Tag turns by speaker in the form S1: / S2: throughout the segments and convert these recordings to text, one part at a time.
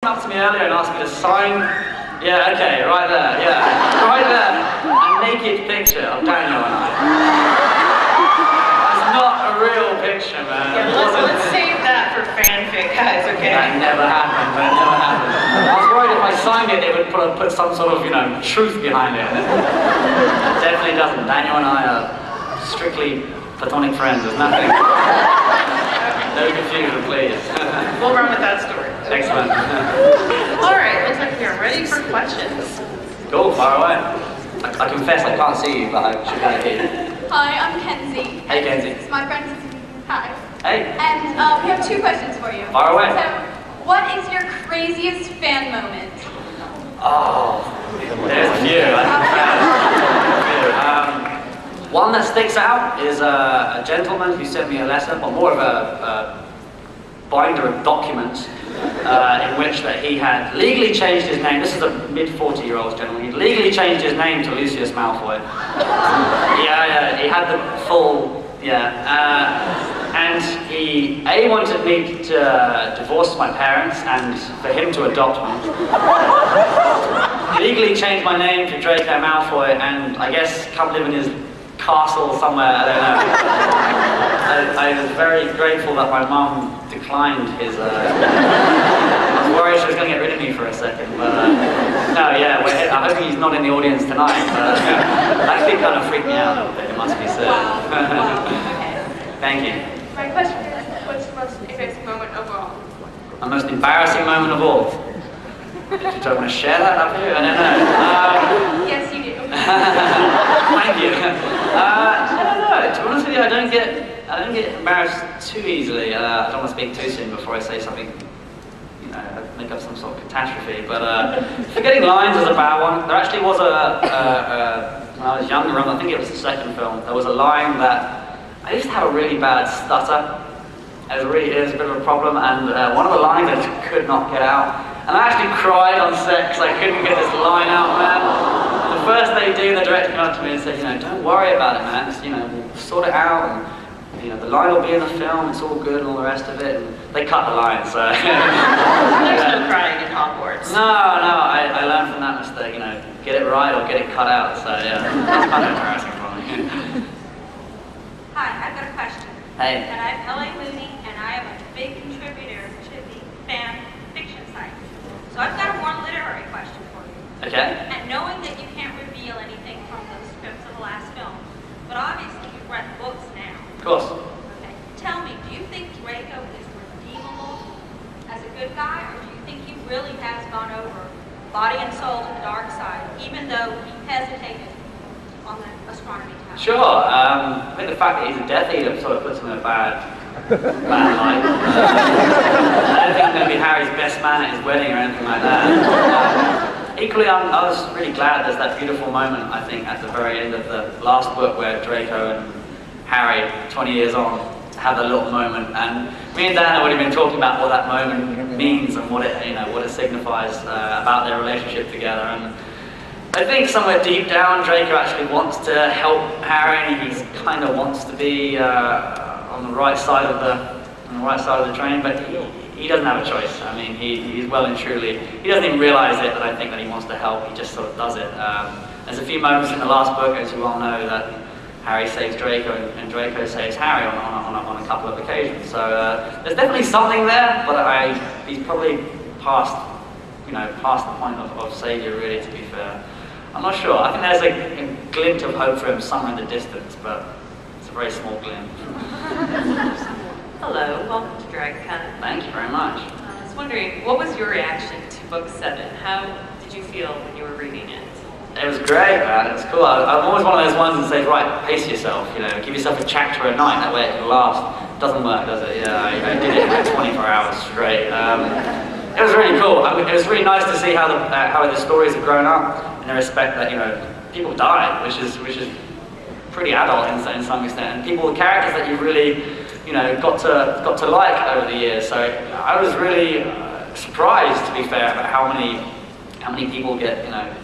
S1: up to me earlier and asked me to sign. Yeah, okay, right there, yeah. Right there, a naked picture of Daniel and I. That's not a real picture, man.
S2: Yeah, let's save that for fanfic, guys, okay?
S1: That never happened, that never happened. I was worried if I signed it, they would put some sort of, truth behind it. It definitely doesn't. Daniel and I are strictly platonic friends, there's nothing. No confusion, please.
S2: We'll run with that story.
S1: Excellent.
S2: Alright, looks like we are ready for questions.
S1: Cool, far away. I confess I can't see you, but I should kind of hear you.
S3: Hi, I'm Kenzie.
S1: Hey, Kenzie.
S3: It's my friend. Hi.
S1: Hey.
S3: And we have 2 questions for you.
S1: Far away.
S3: So, what is your craziest fan moment?
S1: Oh, there's a few. One that sticks out is a gentleman who sent me a letter, or more of a binder of documents, in which that he had legally changed his name. This is a mid-40-year-old gentleman. He'd legally changed his name to Lucius Malfoy. Yeah, he had the full, and he wanted me to divorce my parents and for him to adopt me. He legally changed my name to Draco Malfoy and I guess come live in his castle somewhere, I don't know. I was very grateful that my mum declined his, I was worried she was going to get rid of me for a second, but no, yeah, I hope he's not in the audience tonight, but that actually kind of freaked me out a little bit, it must be said.
S3: Wow. Okay.
S1: Thank you.
S3: My question is, what's your most embarrassing moment of all?
S1: My most embarrassing moment of all? Do you want to share that up here? I don't know.
S3: Yes, you do.
S1: Thank you. I don't know. To be honest with you, I don't get embarrassed too easily. I don't want to speak too soon before I say something, make up some sort of catastrophe. But forgetting lines is a bad one. There actually was when I was younger, I think it was the second film. There was a line that I used to have a really bad stutter. It was a bit of a problem, and one of the lines I just could not get out. And I actually cried on set because I couldn't get this line out, man. The first they do, the director came up to me and said, don't worry about it, man. Just, we'll sort it out. And, the line will be in the film. It's all good and all the rest of it. And they cut the line, so.
S2: There's no crying in Hogwarts.
S1: No, I learned from that mistake. Get it right or get it cut out. So yeah, that's kind of embarrassing for me.
S4: Hi, I've got a question.
S1: Hey.
S4: And I'm L.A. Mooney, and I am a big contributor to the fan fiction site. So I've got a more literary question for you.
S1: Okay.
S4: And knowing that you can't reveal anything from the scripts of the last film, but obviously you've read the books now.
S1: Of course.
S4: Okay. Tell me, do you think Draco is redeemable as a good guy, or do you think he really has gone over body and soul to the dark side, even though he hesitated on the astronomy tower?
S1: Sure. I think the fact that he's a Death Eater sort of puts him in a bad light. I don't think I'm going to be Harry's best man at his wedding or anything like that. Equally, I was really glad there's that beautiful moment, I think, at the very end of the last book where Draco and Harry, 20 years on, have a little moment. And me and Dan have already been talking about what that moment means and what it signifies about their relationship together. And I think somewhere deep down, Draco actually wants to help Harry. He kind of wants to be on the right side of the train, but he doesn't have a choice. I mean, he's well and truly, he doesn't even realize it that I think that he wants to help. He just sort of does it. There's a few moments in the last book, as you all know, that Harry saves Draco and Draco saves Harry on a couple of occasions. So there's definitely something there, but he's probably past the point of savior, really, to be fair. I'm not sure. I think there's a glint of hope for him somewhere in the distance, but it's a very small glint.
S2: Hello, welcome to DragonCon.
S1: Thank you very much.
S2: I was wondering, what was your reaction to Book 7? How did you feel when you were reading it?
S1: It was great, man. It was cool. I'm always one of those ones that says, right, pace yourself. Give yourself a chapter a night. That way it can last. Doesn't work, does it? Yeah, I did it in like 24 hours straight. It was really cool. It was really nice to see how the stories have grown up in the respect that people died, which is pretty adult in some extent, and the characters that you really got to like over the years. So I was really surprised, to be fair, about how many people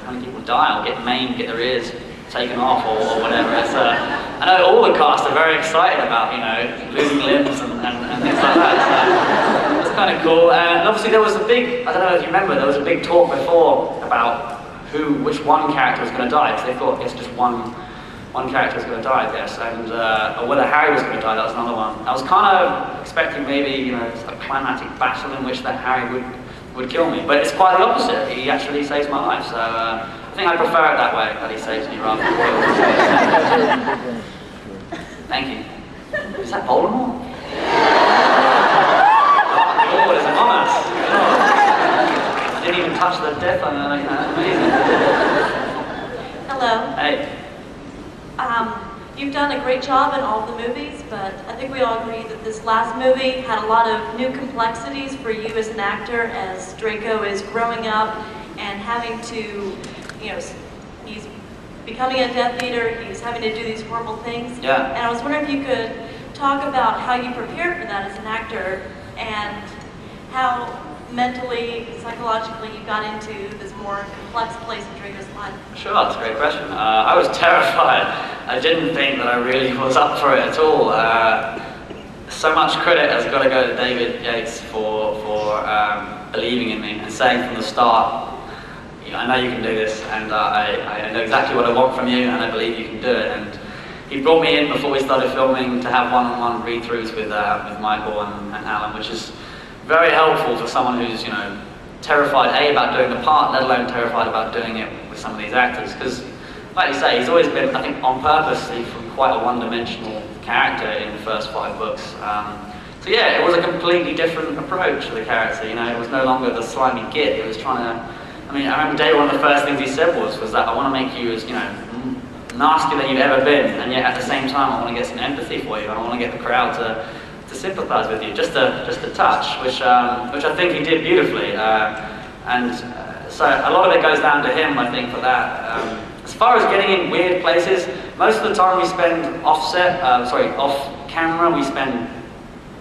S1: how many people die or get maimed, get their ears taken off or whatever. I know all the cast are very excited about losing limbs and things like that. So kind of cool. And obviously there was a big, I don't know if you remember, there was a big talk before about which one character was going to die, because they thought it's just one character was going to die, I guess, and or whether Harry was going to die, that was another one. I was kind of expecting maybe, you know, a climatic battle in which that Harry would kill me, but it's quite the opposite. He actually saves my life, so I think I prefer it that way, that he saves me rather than kills. Thank you. Is that Voldemort? Oh, it's Among Us. Oh. I didn't even touch the death on it, you know, amazing.
S5: Hello.
S1: Hey.
S5: You've done a great job in all of the movies, but I think we all agree that this last movie had a lot of new complexities for you as an actor, as Draco is growing up and having to, you know, he's becoming a Death Eater, he's having to do these horrible things.
S1: Yeah.
S5: And I was wondering if you could talk about how you prepared for that as an actor and how mentally, psychologically you got into this more complex place in Draco's life.
S1: Sure, that's a great question. I was terrified. I didn't think that I really was up for it at all. So much credit has got to go to David Yates for believing in me and saying from the start, you know, I know you can do this, and I know exactly what I want from you, and I believe you can do it. And he brought me in before we started filming to have one-on-one read-throughs with Michael and Alan, which is very helpful for someone who's, you know, terrified about doing the part, let alone terrified about doing it with some of these actors. Because, like you say, he's always been, I think, on purpose, from quite a one-dimensional character in the first 5 books. So yeah, it was a completely different approach to the character. You know, it was no longer the slimy git. It was trying to. I mean, I remember one of the first things he said was that I want to make you as, you know, nasty than you've ever been, and yet at the same time I want to get some empathy for you. I want to get the crowd to sympathise with you, just a touch, which I think he did beautifully, so a lot of it goes down to him, I think, for that. As far as getting in weird places, most of the time we spend off camera, we spend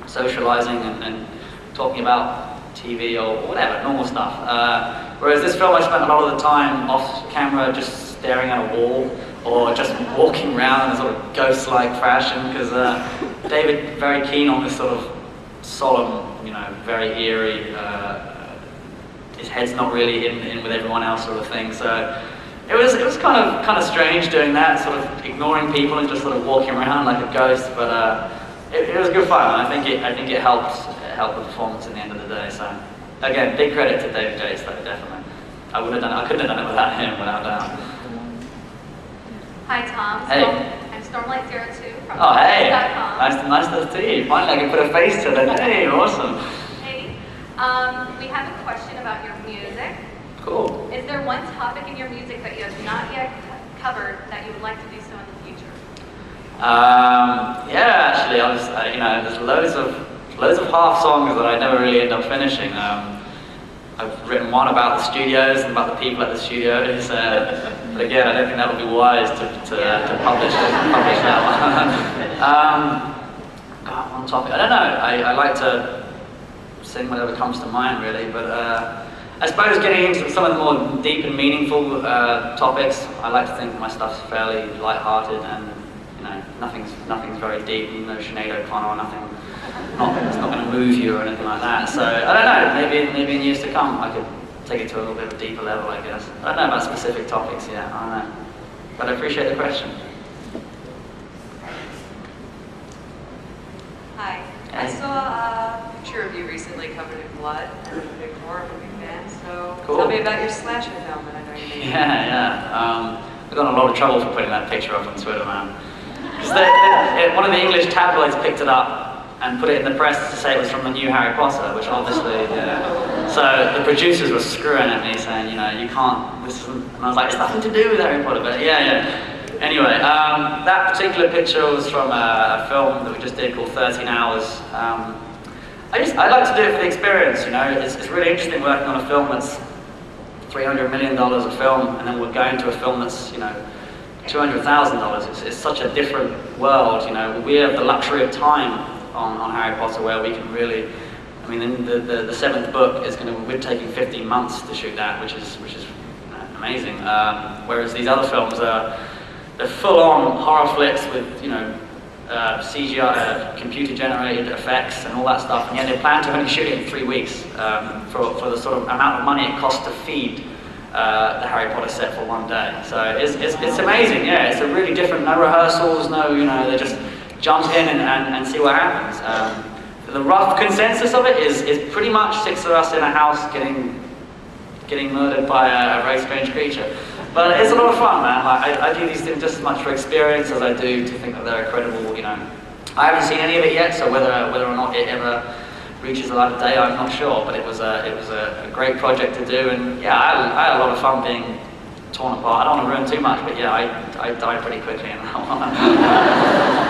S1: socialising and talking about TV or whatever, normal stuff. Whereas this film I spent a lot of the time off camera just staring at a wall, or just walking around in a sort of ghost-like fashion, because David very keen on this sort of solemn, you know, very eerie, his head's not really in with everyone else sort of thing. So it was kind of strange doing that, sort of ignoring people and just sort of walking around like a ghost. But it was good fun. I think it helped the performance in the end of the day. So again, big credit to David Yates, though, definitely. I couldn't have done it without him, without doubt.
S3: Hi, Tom.
S1: Hey.
S3: I'm Stormlight02 from
S1: Oh, hey.
S3: DragonCon.
S1: Nice to see you. Finally, I can put a face to it. Hey, awesome.
S3: Hey. We have a question about your music.
S1: Cool.
S3: Is there one topic in your music that you have not yet covered that you would like to do so in the future?
S1: Yeah, actually, I was, you know, there's loads of half songs that I never really end up finishing. I've written one about the studios and about the people at the studios, but again, I don't think that would be wise to publish that one. God, one topic. I don't know. I like to sing whatever comes to mind, really. But I suppose getting into some of the more deep and meaningful topics, I like to think my stuff's fairly light-hearted, and you know, nothing's very deep. No Sinead O'Connor, nothing. It's not going to move you or anything like that. So I don't know. Maybe in years to come, I could take it to a little bit of a deeper level, I guess. I don't know about specific topics yet. I don't know. But I appreciate the question.
S2: Hi.
S1: Hey.
S2: I saw a picture of you recently covered in blood, and I'm a big horror movie fan, so
S1: Cool.
S2: tell me about your slasher film that I know you made.
S1: Yeah. I got in a lot of trouble for putting that picture up on Twitter, man. One of the English tabloids picked it up and put it in the press to say it was from the new Harry Potter, which obviously, so the producers were screwing at me saying, you know, you can't, this isn't, and I was like, it's nothing to do with Harry Potter, but yeah. Anyway, that particular picture was from a film that we just did called 13 Hours. I like to do it for the experience, you know. It's really interesting working on a film that's $300 million a film, and then we're going to a film that's, you know, $200,000. It's such a different world, you know. We have the luxury of time on Harry Potter, where we can really, I mean, in the 7th book is we're taking 15 months to shoot that, which is amazing. Whereas these other films they're full-on horror flicks with, you know, CGI, computer-generated effects and all that stuff, and yet they plan to only shoot it in 3 weeks for the sort of amount of money it costs to feed the Harry Potter set for 1 day. So it's amazing, yeah. It's a really different, no rehearsals, no, they just jump in and see what happens. The rough consensus of it is pretty much 6 of us in a house getting murdered by a very strange creature. But it's a lot of fun, man. Like, I do these things just as much for experience as I do to think that they're incredible, I haven't seen any of it yet, so whether or not it ever reaches the light of day, I'm not sure. But it was a great project to do, and yeah, I had a lot of fun being torn apart. I don't want to ruin too much, but yeah, I died pretty quickly in that one.